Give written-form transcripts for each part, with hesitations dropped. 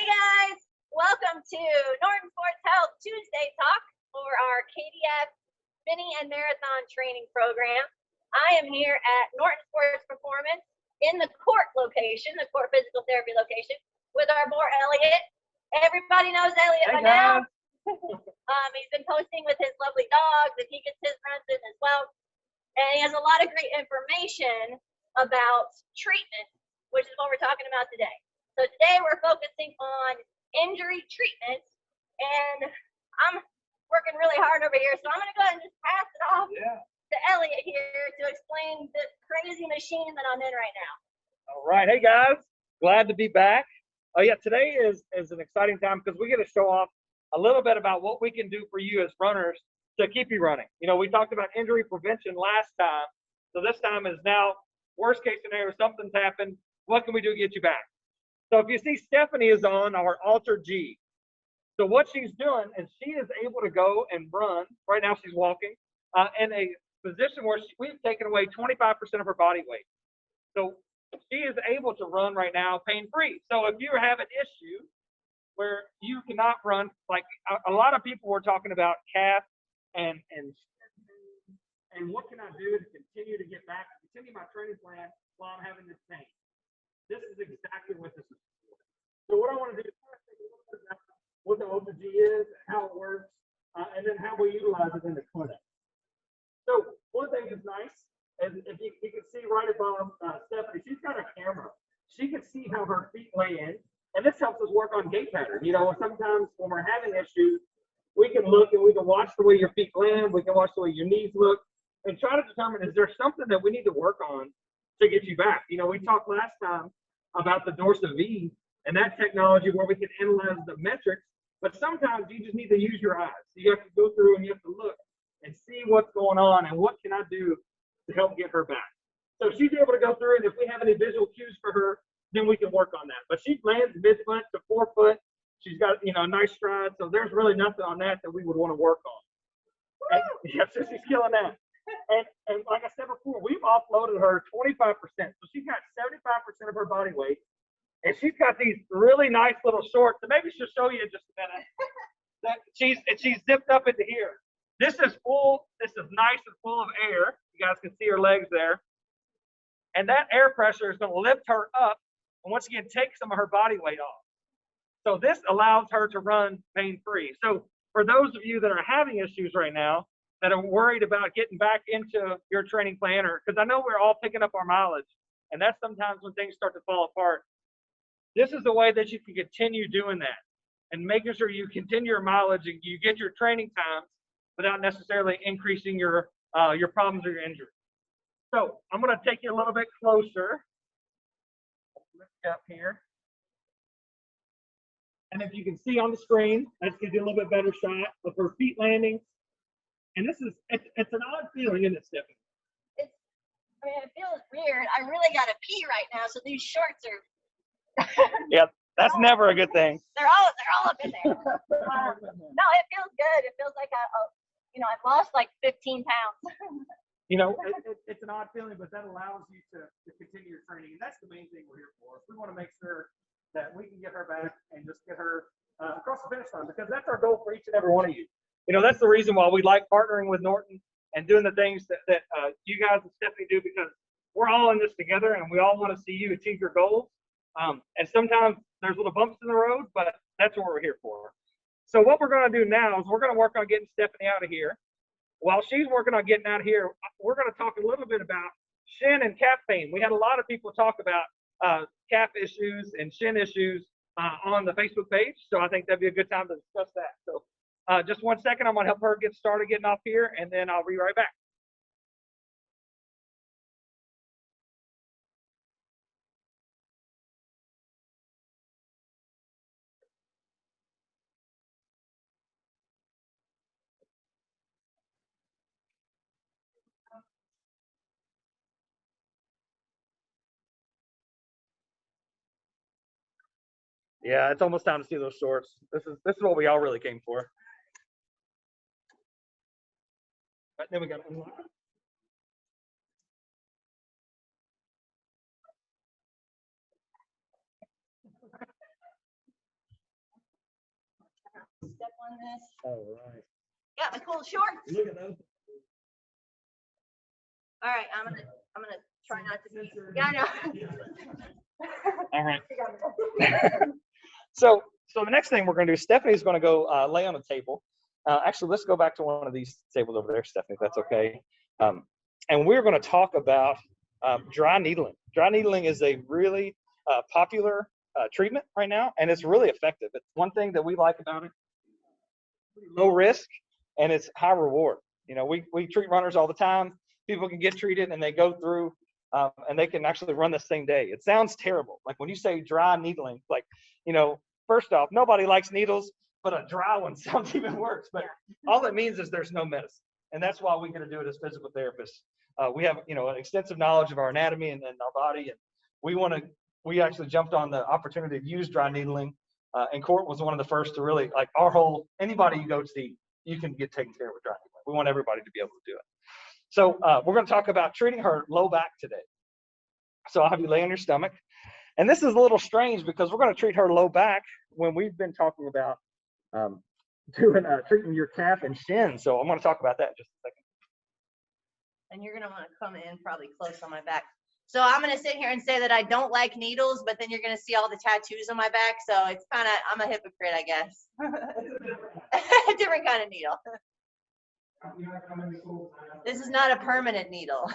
guys, welcome to Norton Sports Health Tuesday Talk for our KDF Mini and Marathon Training Program. I am here at Norton Sports Performance in the Kort location, the Kort Physical Therapy location, with our boy Elliot. Everybody knows Elliot by now. He's been posting with his lovely dogs, and he gets his runs in as well. And he has a lot of great information about treatment, which is what we're talking about today. So today we're focusing on injury treatment, and I'm working really hard over here, so I'm going to go ahead and just pass it off to Elliot here to explain this crazy machine that I'm in right now. All right. Hey, guys. Glad to be back. Oh, yeah, today is an exciting time because we get to show off a little bit about what we can do for you as runners to keep you running. You know, we talked about injury prevention last time, so this time is now worst case scenario, something's happened. What can we do to get you back? So if you see, Stephanie is on our Alter G. So what she's doing is she is able to go and run. Right now she's walking in a position where we've taken away 25% of her body weight. So she is able to run right now pain-free. So if you have an issue where you cannot run, like a lot of people were talking about calf and what can I do to continue to get back, to continue my training plan while I'm having this pain. This is exactly what this is for. So what I want to do is first take a look at what the OG is, how it works, and then how we utilize it in the clinic. So one thing that's nice is if you can see right above Stephanie, she's got a camera. She can see how her feet lay in, and this helps us work on gait pattern. You know, sometimes when we're having issues, we can look and we can watch the way your feet land, we can watch the way your knees look, and try to determine, is there something that we need to work on to get you back? You know, we talked last time about the Dorsa V and that technology where we can analyze the metrics, but sometimes you just need to use your eyes. You have to go through and you have to look and see what's going on and what can I do to help get her back. So she's able to go through, and if we have any visual cues for her, then we can work on that. But she lands mid-foot to forefoot. She's got, you know, a nice stride, so there's really nothing on that we would want to work on. Yeah, so she's killing that. And like I said before, we've offloaded her 25%. So she's got 75% of her body weight. And she's got these really nice little shorts. And maybe she'll show you in just a minute. That she's zipped up into here. This is full. This is nice and full of air. You guys can see her legs there. And that air pressure is going to lift her up and once again take some of her body weight off. So this allows her to run pain-free. So for those of you that are having issues right now, that are worried about getting back into your training plan, or because I know we're all picking up our mileage, and that's sometimes when things start to fall apart. This is the way that you can continue doing that and making sure you continue your mileage and you get your training times without necessarily increasing your problems or your injury. So I'm going to take you a little bit closer. Lift you up here. And if you can see on the screen, let's give you a little bit better shot of her feet landing. And this is, it's an odd feeling, isn't it, Stephanie? I mean, it feels weird. I really got to pee right now, so these shorts are. Yep, that's never a good thing. They're all up in there. No, it feels good. It feels like I've lost like 15 pounds. You know, it's an odd feeling, but that allows you to continue your training, and that's the main thing we're here for. We want to make sure that we can get her back and just get her across the finish line, because that's our goal for each and every one of you. You know, that's the reason why we like partnering with Norton and doing the things that you guys and Stephanie do, because we're all in this together and we all want to see you achieve your goals. And sometimes there's little bumps in the road, but that's what we're here for. So what we're going to do now is we're going to work on getting Stephanie out of here. While she's working on getting out of here, we're going to talk a little bit about shin and calf pain. We had a lot of people talk about calf issues and shin issues on the Facebook page. So I think that'd be a good time to discuss that. So just 1 second, I'm going to help her get started getting off here, and then I'll be right back. Yeah, it's almost time to see those shorts. This is what we all really came for. But then we got to unlock them. step on this. All right. Got my cool shorts. Look at those. All right, I'm gonna try not to be. Yeah, I know. All right. So the next thing we're going to do, Stephanie's going to go lay on a table. Actually, let's go back to one of these tables over there, Stephanie, if that's okay. And we're going to talk about dry needling. Dry needling is a really popular treatment right now, and it's really effective. It's one thing that we like about it. Low risk, and it's high reward. You know, we treat runners all the time. People can get treated, and they go through, and they can actually run the same day. It sounds terrible. Like when you say dry needling, like, you know, first off, nobody likes needles, but a dry one sounds even worse. But all it means is there's no medicine. And that's why we get to do it as physical therapists. We have, you know, an extensive knowledge of our anatomy and our body. And we actually jumped on the opportunity to use dry needling. And Kort was one of the first to really, like, anybody you go see, you can get taken care of with dry needling. We want everybody to be able to do it. So we're going to talk about treating her low back today. So I'll have you lay on your stomach. And this is a little strange because we're going to treat her low back when we've been talking about treating your calf and shin. So I'm going to talk about that in just a second. And you're gonna want to come in probably close on my back. So I'm gonna sit here and say that I don't like needles, but then you're gonna see all the tattoos on my back. So it's kind of, I'm a hypocrite, I guess. A different kind of needle. This is not a permanent needle.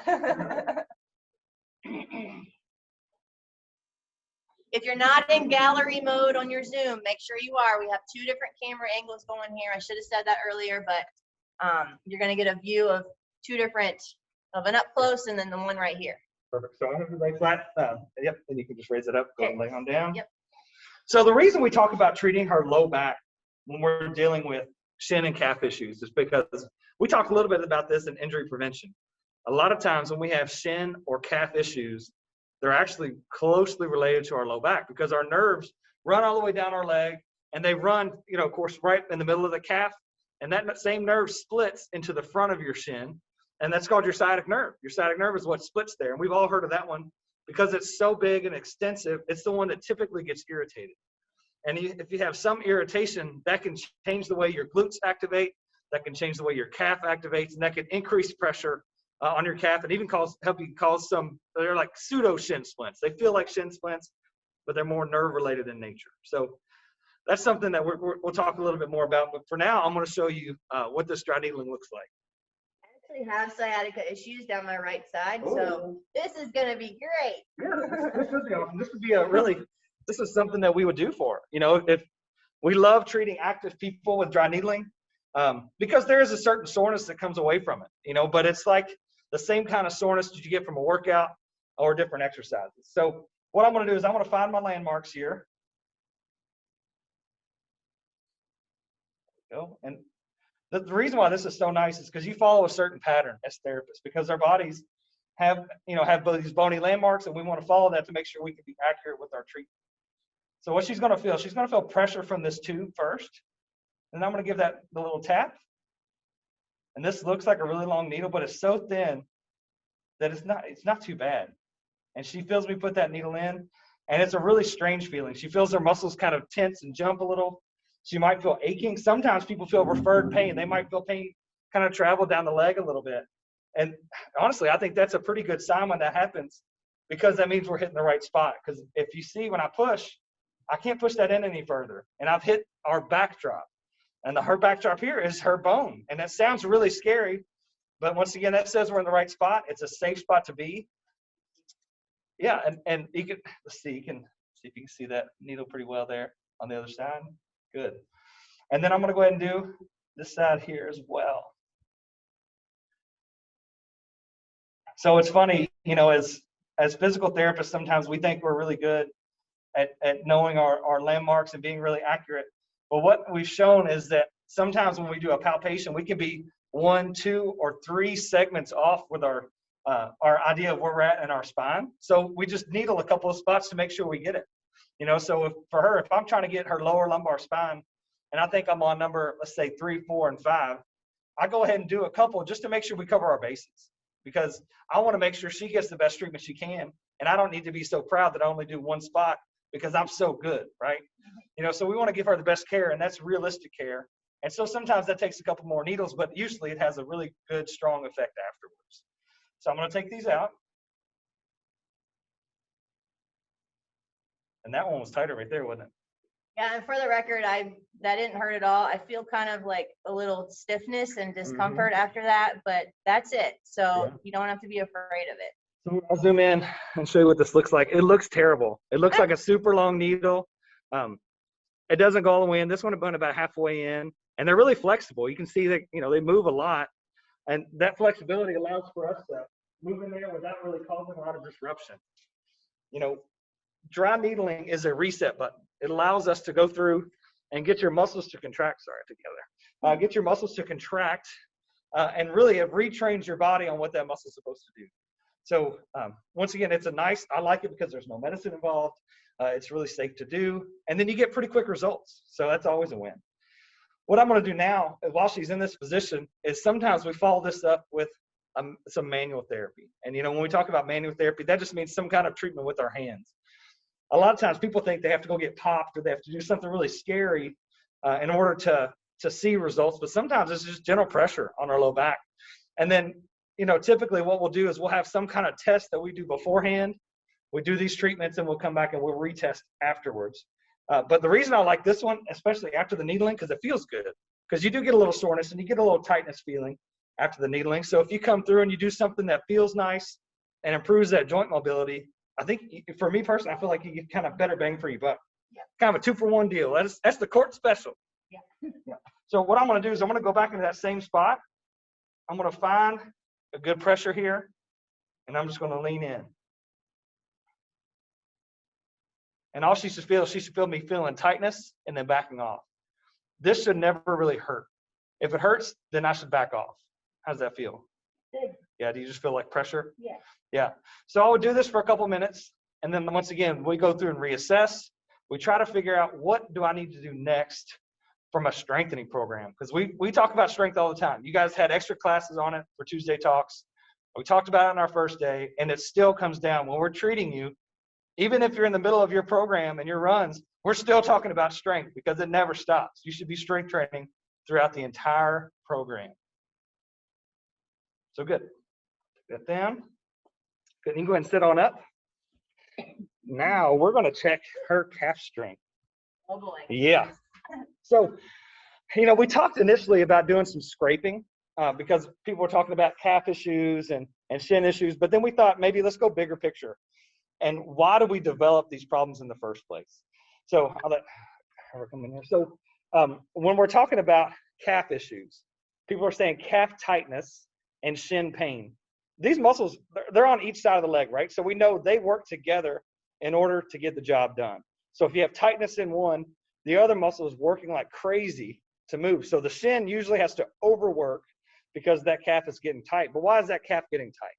If you're not in gallery mode on your Zoom, make sure you are. We have 2 different camera angles going here. I should have said that earlier, but you're going to get a view of 2 different, of an up close and then the one right here. Perfect. So I'm going to lay flat. Yep. And you can just raise it up, go and lay on down. Yep. So the reason we talk about treating her low back when we're dealing with shin and calf issues is because we talked a little bit about this in injury prevention. A lot of times when we have shin or calf issues, they're actually closely related to our low back because our nerves run all the way down our leg and they run, you know, of course, right in the middle of the calf. And that same nerve splits into the front of your shin. And that's called your sciatic nerve. Your sciatic nerve is what splits there. And we've all heard of that one because it's so big and extensive. It's the one that typically gets irritated. And if you have some irritation, that can change the way your glutes activate. That can change the way your calf activates. And that can increase pressure on your calf and even help you cause some, they're like pseudo shin splints. They feel like shin splints, but they're more nerve related in nature. So that's something that we'll talk a little bit more about. But for now, I'm going to show you what this dry needling looks like. I actually have sciatica issues down my right side, so this is going to be great. Yeah, this would be awesome. This would be this is something that we would do for her. You know, if we love treating active people with dry needling because there is a certain soreness that comes away from it, you know, but it's like the same kind of soreness that you get from a workout or different exercises. So what I'm going to do is I'm going to find my landmarks here. There we go. And the reason why this is so nice is because you follow a certain pattern as therapists because our bodies have these bony landmarks and we want to follow that to make sure we can be accurate with our treatment. So what she's going to feel pressure from this tube first. And I'm going to give that the little tap. And this looks like a really long needle, but it's so thin that it's not too bad. And she feels me put that needle in, and it's a really strange feeling. She feels her muscles kind of tense and jump a little. She might feel aching. Sometimes people feel referred pain. They might feel pain kind of travel down the leg a little bit. And honestly, I think that's a pretty good sign when that happens because that means we're hitting the right spot. Because if you see when I push, I can't push that in any further. And I've hit our backdrop. And her backdrop here is her bone. And that sounds really scary. But once again, that says we're in the right spot. It's a safe spot to be. Yeah, and you can, let's see, you can see if you can see that needle pretty well there on the other side. Good. And then I'm going to go ahead and do this side here as well. So it's funny, you know, as physical therapists, sometimes we think we're really good at knowing our landmarks and being really accurate. But what we've shown is that sometimes when we do a palpation, we can be 1, 2, or 3 segments off with our idea of where we're at in our spine. So we just needle a couple of spots to make sure we get it. You know, so for her, if I'm trying to get her lower lumbar spine, and I think I'm on number, let's say 3, 4, and 5, I go ahead and do a couple just to make sure we cover our bases. Because I want to make sure she gets the best treatment she can. And I don't need to be so proud that I only do 1 spot because I'm so good, right? You know, so we want to give her the best care, and that's realistic care. And so sometimes that takes a couple more needles, but usually it has a really good, strong effect afterwards. So I'm going to take these out. And that one was tighter right there, wasn't it? Yeah, and for the record, that didn't hurt at all. I feel kind of like a little stiffness and discomfort after that, but that's it. So you don't have to be afraid of it. So I'll zoom in and show you what this looks like. It looks terrible. It looks like a super long needle. It doesn't go all the way in. This one went about halfway in, and they're really flexible. You can see that, you know, they move a lot, and that flexibility allows for us to move in there without really causing a lot of disruption. You know, dry needling is a reset button. It allows us to go through and get your muscles to contract. Sorry, together. Get your muscles to contract, and really it retrains your body on what that muscle is supposed to do. So once again, it's I like it because there's no medicine involved. It's really safe to do. And then you get pretty quick results. So that's always a win. What I'm going to do now, while she's in this position, is sometimes we follow this up with some manual therapy. And, you know, when we talk about manual therapy, that just means some kind of treatment with our hands. A lot of times people think they have to go get popped or they have to do something really scary in order to see results. But sometimes it's just gentle pressure on our low back. And then, you know, typically what we'll do is we'll have some kind of test that we do beforehand. We do these treatments and we'll come back and we'll retest afterwards. But the reason I like this one, especially after the needling, because it feels good, because you do get a little soreness and you get a little tightness feeling after the needling. So if you come through and you do something that feels nice and improves that joint mobility, I think for me personally, I feel like you get kind of better bang for your buck. Yeah. Kind of a 2-for-1 deal. That's the Kort special. Yeah. So what I'm going to do is I'm going to go back into that same spot. I'm going to find a good pressure here, and I'm just going to lean in. And all she should feel me feeling tightness and then backing off. This should never really hurt. If it hurts, then I should back off. How does that feel? Good. Yeah, do you just feel like pressure? Yeah. Yeah. So I would do this for a couple minutes, and then once again, we go through and reassess. We try to figure out what do I need to do next from a strengthening program, because we talk about strength all the time. You guys had extra classes on it for Tuesday talks. We talked about it on our first day, and it still comes down when we're treating you. Even if you're in the middle of your program and your runs, we're still talking about strength because it never stops. You should be strength training throughout the entire program. So good. Get down. Good. You can go ahead and sit on up. Now we're going to check her calf strength. Oh boy. Yeah. So, you know, we talked initially about doing some scraping because people were talking about calf issues and shin issues, but then we thought maybe let's go bigger picture. And why do we develop these problems in the first place? So I'll let her come in here. So when we're talking about calf issues, people are saying calf tightness and shin pain. These muscles, they're on each side of the leg, right? So we know they work together in order to get the job done. So if you have tightness in one, the other muscle is working like crazy to move. So the shin usually has to overwork because that calf is getting tight. But why is that calf getting tight?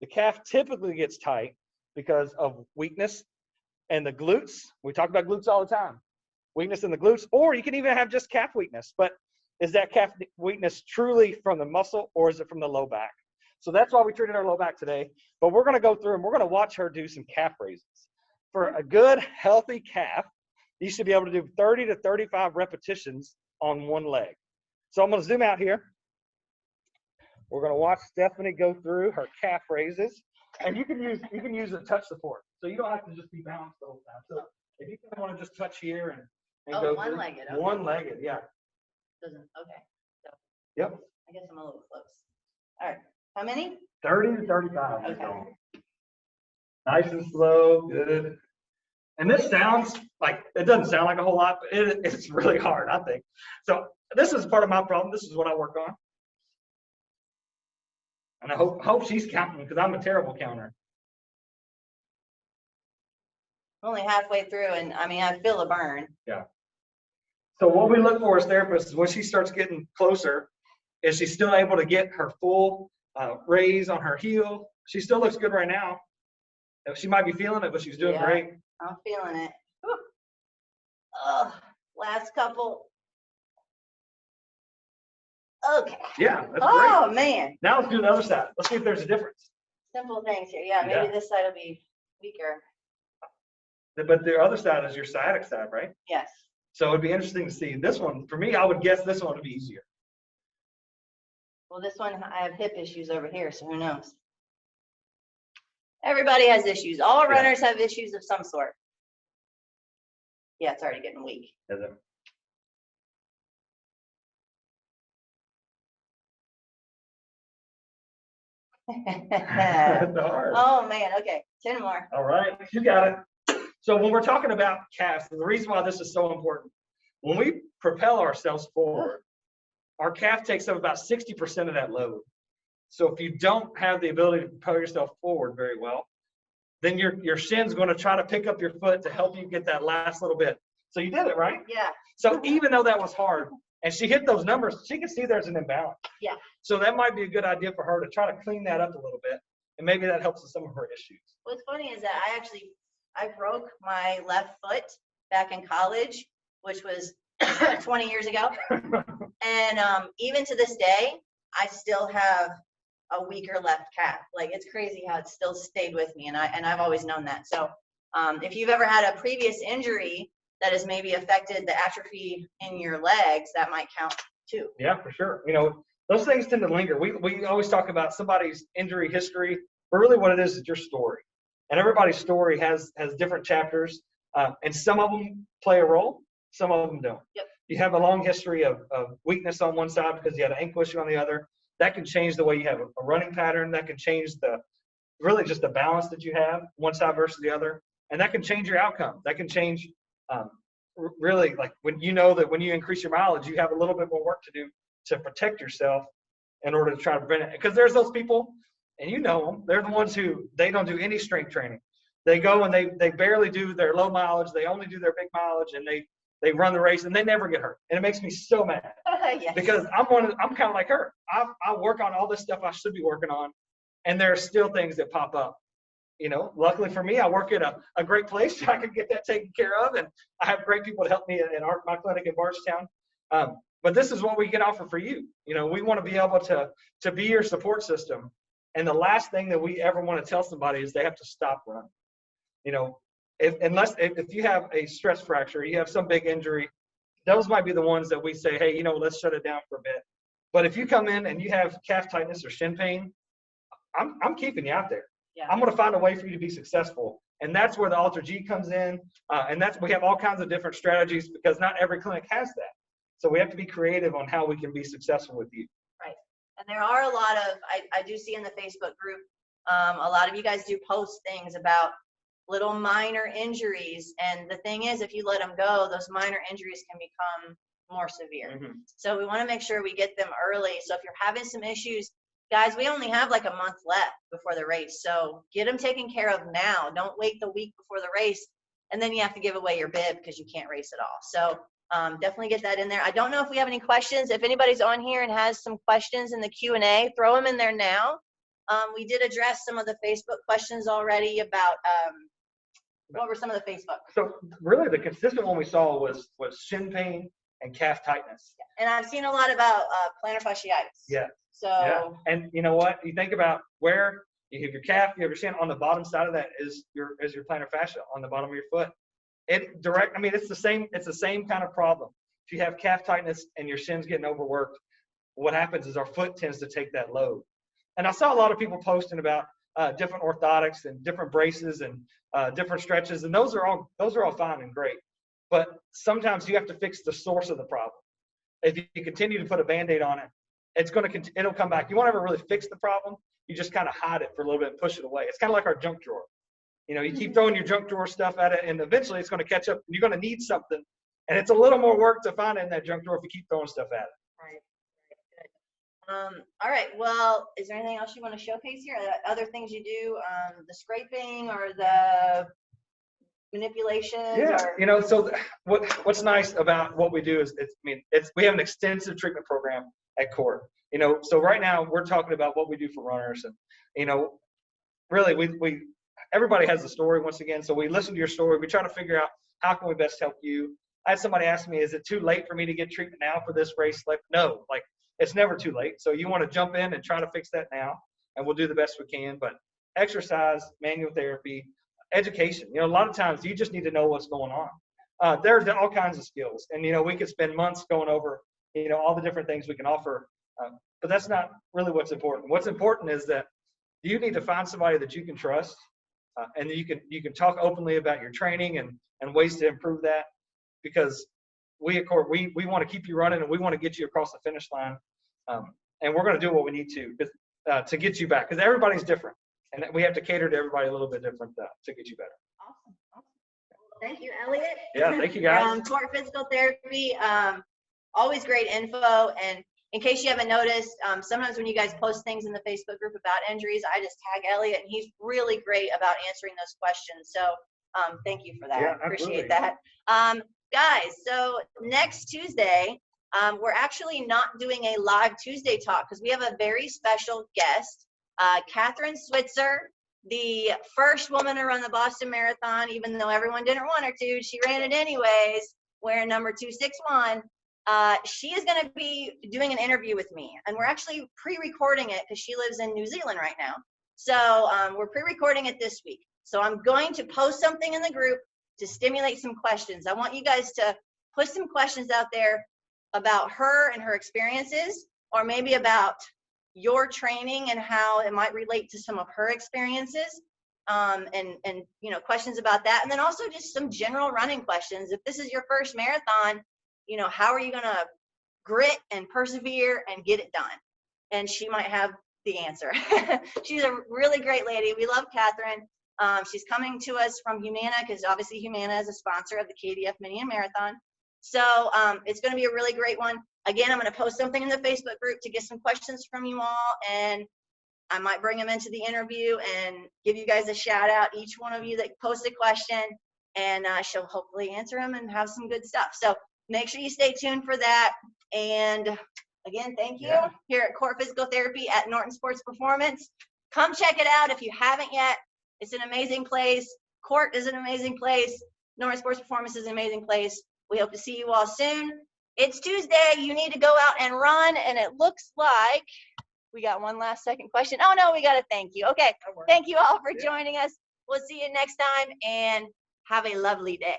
The calf typically gets tight because of weakness and the glutes. We talk about glutes all the time. Weakness in the glutes, or you can even have just calf weakness. But is that calf weakness truly from the muscle or is it from the low back? So that's why we treated our low back today. But we're going to go through and we're going to watch her do some calf raises. For a good, healthy calf, you should be able to do 30 to 35 repetitions on one leg. So I'm going to zoom out here. We're going to watch Stephanie go through her calf raises. And you can use a touch support. So you don't have to just be balanced the whole time. So if you kind of want to just touch here and go one-legged. Okay. One-legged, yeah. Okay. So, yep. I guess I'm a little close. All right. How many? 30 to 35. Okay. Nice and slow. Good. And this sounds like, it doesn't sound like a whole lot, but it's really hard, I think. So this is part of my problem. This is what I work on. And I hope she's counting because I'm a terrible counter. Only halfway through, and I mean, I feel a burn. Yeah. So what we look for as therapists is when she starts getting closer, is she still able to get her full raise on her heel? She still looks good right now. She might be feeling it, but she's doing great. I'm feeling it. Oh, last couple. Okay. Yeah, that's great. great. Man. Now let's do the other side. Let's see if there's a difference. Simple things here. Yeah, maybe this side will be weaker. But the other side is your sciatic side, right? Yes. So it'd be interesting to see this one. For me, I would guess this one would be easier. Well, this one, I have hip issues over here, so who knows? Everybody has issues. All runners have issues of some sort. Yeah, it's already getting weak. Is it? It's hard. Oh man, okay, 10 more. All right, you got it. So when we're talking about calves, the reason why this is so important, when we propel ourselves forward, our calf takes up about 60% of that load. So if you don't have the ability to propel yourself forward very well, then your shin's going to try to pick up your foot to help you get that last little bit. So you did it, right? Yeah. So even though that was hard, and she hit those numbers, she can see there's an imbalance. Yeah. So that might be a good idea for her to try to clean that up a little bit, and maybe that helps with some of her issues. What's funny is that I broke my left foot back in college, which was 20 years ago. And even to this day, I still have a weaker left calf. Like, it's crazy how it still stayed with me, and I've always known that. So if you've ever had a previous injury that has maybe affected the atrophy in your legs, that might count too. Yeah, for sure. You know, those things tend to linger. We always talk about somebody's injury history, but really what it is your story. And everybody's story has different chapters, and some of them play a role, some of them don't. Yep. You have a long history of weakness on one side because you had an ankle issue on the other. That can change the way you have a running pattern. That can change really just the balance that you have, one side versus the other. And that can change your outcome. That can change really, like, when you know that when you increase your mileage, you have a little bit more work to do to protect yourself in order to try to prevent it. Because there's those people, and you know them, they're the ones who, they don't do any strength training. They go and they barely do their low mileage. They only do their big mileage, and they run the race and they never get hurt. And it makes me so mad. Yes. Because I'm kind of like her. I work on all this stuff I should be working on, and there are still things that pop up. You know, luckily for me, I work at a great place. I can get that taken care of, and I have great people to help me in my clinic in Bardstown. But this is what we can offer for you. You know, we want to be able to be your support system. And the last thing that we ever want to tell somebody is they have to stop running. You know, if you have a stress fracture, you have some big injury, those might be the ones that we say, hey, you know, let's shut it down for a bit. But if you come in and you have calf tightness or shin pain, I'm keeping you out there. Yeah. I'm going to find a way for you to be successful. And that's where the Alter G comes in. And we have all kinds of different strategies because not every clinic has that. So we have to be creative on how we can be successful with you. Right. And there are a lot of, I do see in the Facebook group, a lot of you guys do post things about little minor injuries. And the thing is, if you let them go, those minor injuries can become more severe. Mm-hmm. So we want to make sure we get them early. So if you're having some issues, guys, we only have like a month left before the race. So get them taken care of now. Don't wait the week before the race, and then you have to give away your bib because you can't race at all. So definitely get that in there. I don't know if we have any questions. If anybody's on here and has some questions in the Q&A, throw them in there now. We did address some of the Facebook questions already about what were some of the Facebook? So really the consistent one we saw was shin pain and calf tightness. And I've seen a lot about plantar fasciitis. Yeah. So. Yeah. And you know what? You think about where you have your calf, you have your shin. On the bottom side of that is your plantar fascia on the bottom of your foot. It's the same kind of problem. If you have calf tightness and your shin's getting overworked, what happens is our foot tends to take that load. And I saw a lot of people posting about different orthotics and different braces and different stretches, and those are all fine and great. But sometimes you have to fix the source of the problem. If you continue to put a Band-Aid on it, it'll come back. You won't ever really fix the problem. You just kind of hide it for a little bit and push it away. It's kind of like our junk drawer. You know, you keep throwing your junk drawer stuff at it, and eventually it's going to catch up, and you're going to need something. And it's a little more work to find it in that junk drawer if you keep throwing stuff at it. Right. All right. Well, is there anything else you want to showcase here? Other things you do, the scraping or the manipulation? Yeah. You know, so what's nice about what we do is, we have an extensive treatment program at Kort. You know, so right now we're talking about what we do for runners, and you know, really we everybody has a story once again. So we listen to your story. We try to figure out how can we best help you. I had somebody ask me, is it too late for me to get treatment now for this race? Like, no, like it's never too late. So you want to jump in and try to fix that now, and we'll do the best we can. But exercise, manual therapy, education. You know, a lot of times you just need to know what's going on. There's all kinds of skills, and you know, we could spend months going over, you know, all the different things we can offer, but that's not really what's important. What's important is that you need to find somebody that you can trust, and you can talk openly about your training and ways to improve that, because we at Kort, we want to keep you running, and we want to get you across the finish line, and we're going to do what we need to get you back, because everybody's different, and we have to cater to everybody a little bit different to get you better. Awesome. Thank you, Elliot. Yeah, thank you guys. Kort Physical Therapy, always great info. And in case you haven't noticed, sometimes when you guys post things in the Facebook group about injuries, I just tag Elliot, and he's really great about answering those questions. So thank you for that. Yeah, Appreciate that. Guys, so next Tuesday, we're actually not doing a live Tuesday talk because we have a very special guest, Catherine Switzer, the first woman to run the Boston Marathon, even though everyone didn't want her to. She ran it anyways, wearing number 261. She is going to be doing an interview with me, and we're actually pre-recording it because she lives in New Zealand right now. So we're pre-recording it this week. So I'm going to post something in the group to stimulate some questions. I want you guys to put some questions out there about her and her experiences, or maybe about your training and how it might relate to some of her experiences, and you know, questions about that. And then also just some general running questions. If this is your first marathon, you know, how are you going to grit and persevere and get it done? And she might have the answer. She's a really great lady. We love Catherine. She's coming to us from Humana, because obviously Humana is a sponsor of the KDF Mini and Marathon. So it's going to be a really great one. Again, I'm going to post something in the Facebook group to get some questions from you all, and I might bring them into the interview and give you guys a shout out, each one of you that post a question, and she'll hopefully answer them and have some good stuff. So make sure you stay tuned for that. And again, thank you. Here at Kort Physical Therapy at Norton Sports Performance. Come check it out if you haven't yet. It's an amazing place. Kort is an amazing place. Norton Sports Performance is an amazing place. We hope to see you all soon. It's Tuesday. You need to go out and run. And it looks like we got one last second question. Oh, no, we got a thank you. Okay. Thank you all for joining us. We'll see you next time, and have a lovely day.